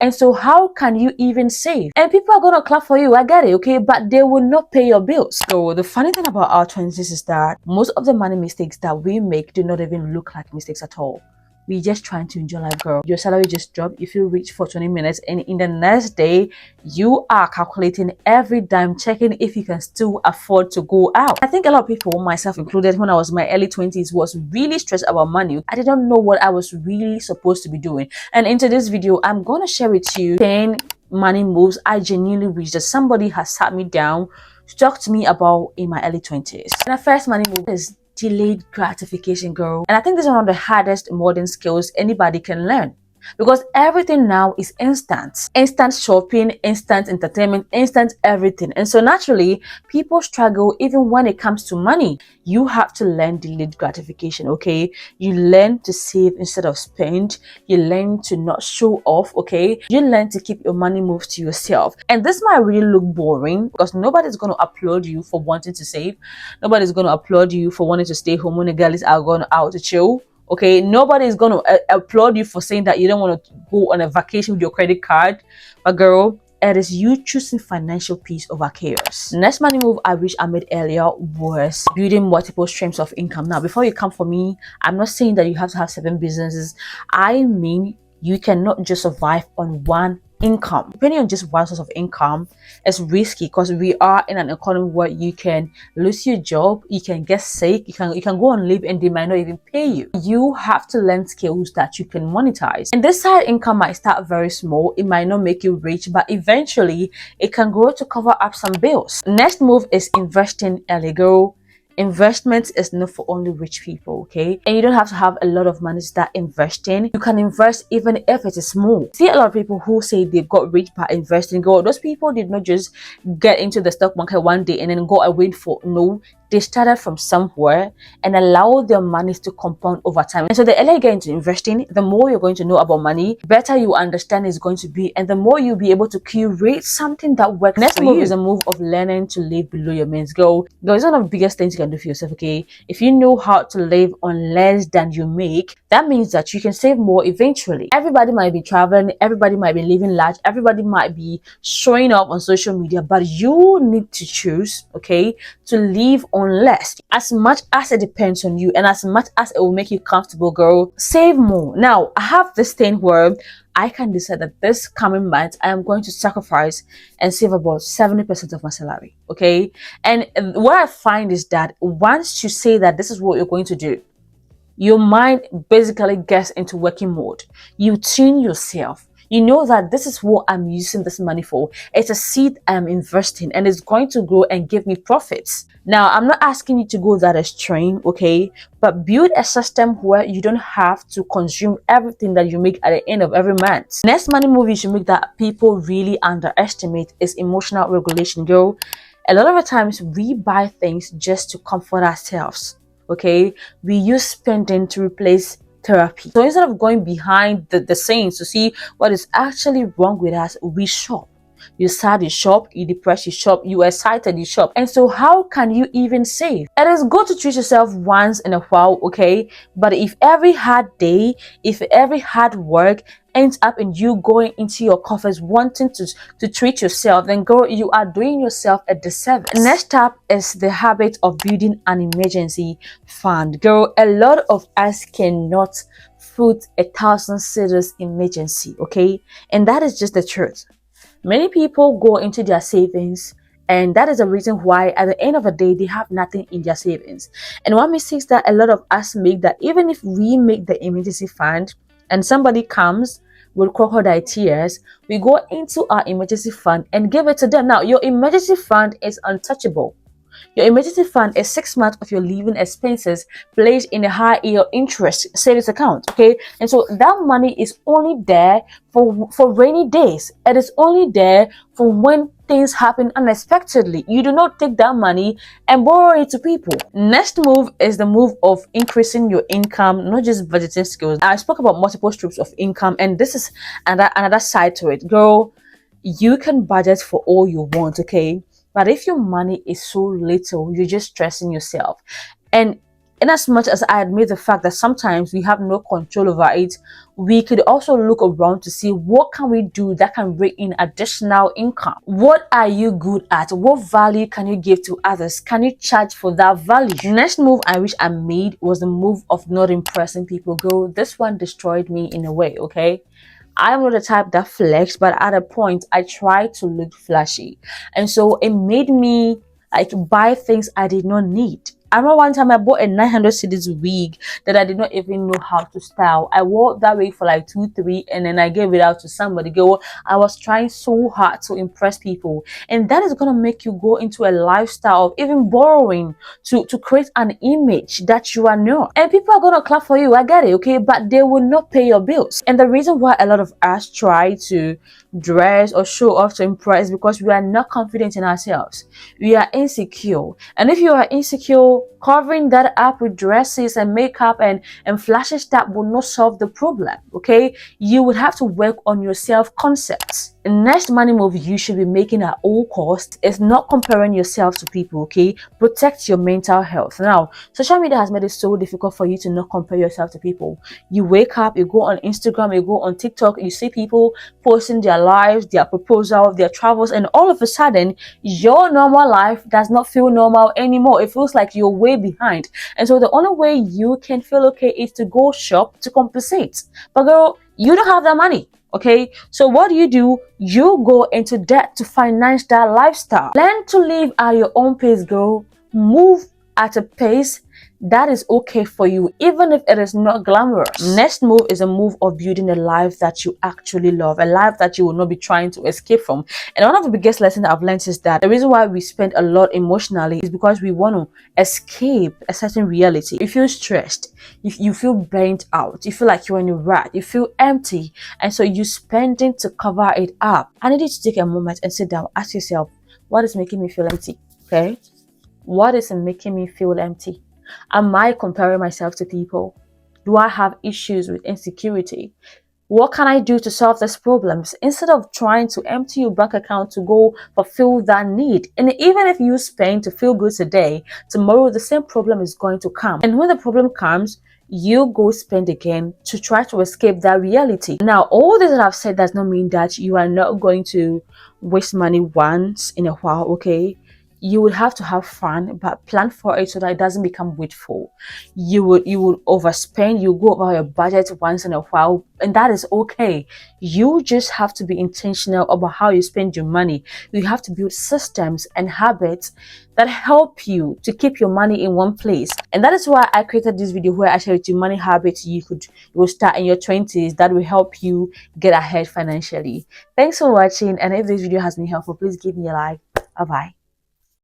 And so how can you even save? And people are gonna clap for you, I get it, okay? But they will not pay your bills. So the funny thing about our 20s is that most of the money mistakes that we make do not even look like mistakes at all. We're just trying to enjoy life, girl. Your salary just dropped, you feel rich for 20 minutes, and in the next day, you are calculating every dime, checking if you can still afford to go out. I think a lot of people, myself included, when I was in my early 20s, was really stressed about money. I didn't know what I was really supposed to be doing. And into this video, I'm gonna share with you 10 money moves I genuinely wish that somebody has sat me down to talk to me about in my early 20s. And the first money move is delayed gratification, girl. And I think this is one of the hardest modern skills anybody can learn, because everything now is instant shopping, instant entertainment, instant everything. And so naturally people struggle even when it comes to money. You have to learn delayed gratification, okay? You learn to save instead of spend. You learn to not show off, okay? You learn to keep your money moved to yourself. And this might really look boring because nobody's going to applaud you for wanting to save. Nobody's going to applaud you for wanting to stay home when the girls are going out to chill. Okay, nobody is going to applaud you for saying that you don't want to go on a vacation with your credit card. But girl, it is you choosing financial peace over chaos. Next money move I wish I made earlier was building multiple streams of income. Now, before you come for me, I'm not saying that you have to have 7 businesses. I mean, you cannot just survive on one income. Depending on just one source of income, it's risky because we are in an economy where you can lose your job, you can get sick, you can go on leave and they might not even pay you. You have to learn skills that you can monetize. And this side income might start very small, it might not make you rich, but eventually it can grow to cover up some bills. Next move is investing early, girl. Investment is not for only rich people, okay? And you don't have to have a lot of money to start investing. You can invest even if it is small. See a lot of people who say they got rich by investing. Girl, those people did not just get into the stock market one day and then go away for no. They started from somewhere and allow their money to compound over time. And so the earlier you get into investing, the more you're going to know about money, better you understand it's going to be, and the more you'll be able to curate something that works. Next move is a move of learning to live below your means. Girl, it's one of the biggest things you can do for yourself, okay? If you know how to live on less than you make, that means that you can save more eventually. Everybody might be traveling, everybody might be living large, everybody might be showing up on social media, but you need to choose, okay, to live on less. As much as it depends on you and as much as it will make you comfortable, girl, save more. Now, I have this thing where I can decide that this coming month I am going to sacrifice and save about 70% of my salary, okay? And what I find is that once you say that this is what you're going to do, your mind basically gets into working mode. You tune yourself. You know that this is what I'm using this money for. It's a seed I'm investing and it's going to grow and give me profits. Now, I'm not asking you to go that extreme, okay? But build a system where you don't have to consume everything that you make at the end of every month. Next money move you should make that people really underestimate is emotional regulation, girl. A lot of the times we buy things just to comfort ourselves, okay? We use spending to replace therapy. So instead of going behind the scenes to see what is actually wrong with us, we shop. You sad, you shop. You depressed, you shop. You excited, you shop. And so how can you even save? It is good to treat yourself once in a while, okay? But if every hard day, if every hard work ends up in you going into your coffers wanting to treat yourself, then girl, you are doing yourself a disservice. Next up is the habit of building an emergency fund. Girl, a lot of us cannot put 1,000 cedis emergency, okay? And that is just the truth. Many people go into their savings, and that is the reason why at the end of the day they have nothing in their savings. And one mistake that a lot of us make, that even if we make the emergency fund and somebody comes with crocodile tears, we go into our emergency fund and give it to them. Now, your emergency fund is untouchable. Your emergency fund is 6 months of your living expenses placed in a high yield interest savings account, okay? And so that money is only there for rainy days. It is only there for when things happen unexpectedly. You do not take that money and borrow it to people. Next move is the move of increasing your income, not just budgeting skills. I spoke about multiple streams of income, and this is another side to it. Girl, you can budget for all you want, okay? But if your money is so little, you're just stressing yourself. And In as much as I admit the fact that sometimes we have no control over it, we could also look around to see what can we do that can bring in additional income. What are you good at? What value can you give to others? Can you charge for that value? Next move I wish I made was the move of not impressing people. Girl, this one destroyed me in a way, okay? I'm not the type that flex, but at a point I tried to look flashy. And so it made me like buy things I did not need. I remember one time I bought a 900 cedis wig that I did not even know how to style. I wore that wig for like 2-3 and then I gave it out to somebody. Girl, I was trying so hard to impress people. And that is going to make you go into a lifestyle of even borrowing to create an image that you are not. And people are going to clap for you, I get it, okay? But they will not pay your bills. And the reason why a lot of us try to dress or show off to impress is because we are not confident in ourselves. We are insecure. And if you are insecure, covering that up with dresses and makeup and flashy stuff will not solve the problem, okay? You would have to work on your self-concepts. The next money move you should be making at all costs is not comparing yourself to people, okay? Protect your mental health. Now, social media has made it so difficult for you to not compare yourself to people. You wake up, you go on Instagram, you go on TikTok, you see people posting their lives, their proposal, their travels, and all of a sudden, your normal life does not feel normal anymore. It feels like you're way behind. And so the only way you can feel okay is to go shop to compensate. But girl, you don't have that money. Okay, so what do? You go into debt to finance that lifestyle. Learn to live at your own pace, girl. Move at a pace that is okay for you, even if it is not glamorous. Next move is a move of building a life that you actually love, a life that you will not be trying to escape from. And one of the biggest lessons I've learned is that the reason why we spend a lot emotionally is because we want to escape a certain reality. You feel stressed, you feel burnt out, you feel like you're in a rut, you feel empty, and so you spending to cover it up. I need you to take a moment and sit down, ask yourself, what is making me feel empty? Okay, what is making me feel empty? Am I comparing myself to people? Do I have issues with insecurity? What can I do to solve these problems? Instead of trying to empty your bank account to go fulfill that need. And even if you spend to feel good today, tomorrow the same problem is going to come. And when the problem comes, you go spend again to try to escape that reality. Now, all this that I've said does not mean that you are not going to waste money once in a while, okay? You would have to have fun, but plan for it so that it doesn't become wasteful. You would overspend, you go over your budget once in a while, and that is okay. You just have to be intentional about how you spend your money. You have to build systems and habits that help you to keep your money in one place. And that is why I created this video where I share with you money habits you will start in your 20s that will help you get ahead financially. Thanks for watching, and if this video has been helpful, please give me a like. Bye bye.